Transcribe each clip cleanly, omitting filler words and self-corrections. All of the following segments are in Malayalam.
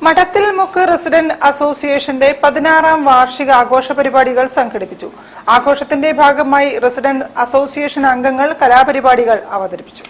മഠത്തിൽ മുക്ക് റെസിഡന്റ് അസോസിയേഷന്റെ 16ാം വാർഷിക ആഘോഷ പരിപാടികൾ സംഘടിപ്പിച്ചു. ആഘോഷത്തിന്റെ ഭാഗമായി റെസിഡന്റ് അസോസിയേഷൻ അംഗങ്ങൾ കലാപരിപാടികൾ അവതരിപ്പിച്ചു.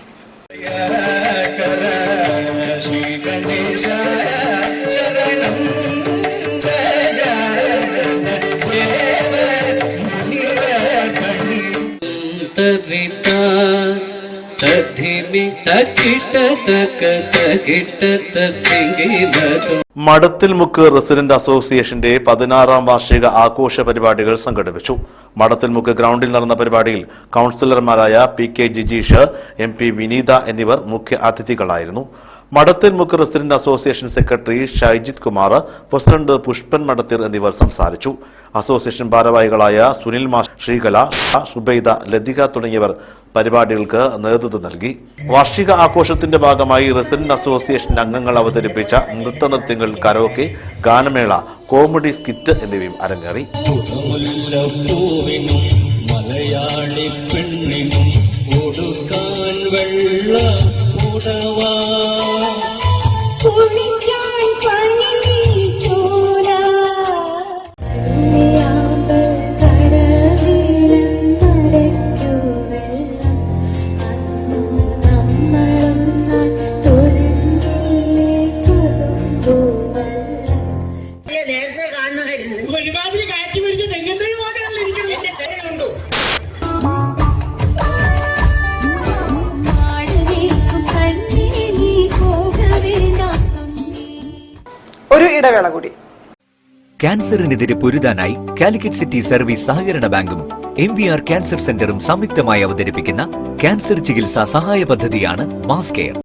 മഠത്തിൽ മുക്ക് റെസിഡന്റ് അസോസിയേഷന്റെ 16ാം വാർഷിക ആഘോഷ പരിപാടികൾ സംഘടിപ്പിച്ചു. മഠത്തിൽ മുക്ക് ഗ്രൗണ്ടിൽ നടന്ന പരിപാടിയിൽ കൌൺസിലർമാരായ PK ജിജീഷ്, MP വിനീത എന്നിവർ മുഖ്യ അതിഥികളായിരുന്നു. Madathil Mukku resident association secretary Shaijith Kumar, president Pushpan Madathil എന്നിവർ സംസാരിച്ചു. അസോസിയേഷൻ ഭാരവാഹികളായ സുനിൽ മാഷ്, ശ്രീകല, സുബൈദ, ലതിക തുടങ്ങിയവർ പരിപാടികൾക്ക് നേതൃത്വം നൽകി. വാർഷിക ആഘോഷത്തിന്റെ ഭാഗമായി റെസിഡന്റ് അസോസിയേഷൻ അംഗങ്ങൾ അവതരിപ്പിച്ച നൃത്തനൃത്യങ്ങൾ, കരോക്കെ, ഗാനമേള, കോമഡി സ്കിറ്റ് എന്നിവയും അരങ്ങേറി. ഒരു ഇടവേള കൂടി. ക്യാൻസറിനെതിരെ പൊരുതാനായി കാലിക്കറ്റ് സിറ്റി സർവീസ് സഹകരണ ബാങ്കും MVR ക്യാൻസർ സെന്ററും സംയുക്തമായി അവതരിപ്പിക്കുന്ന ക്യാൻസർ ചികിത്സാ സഹായ പദ്ധതിയാണ് മാസ് കെയർ.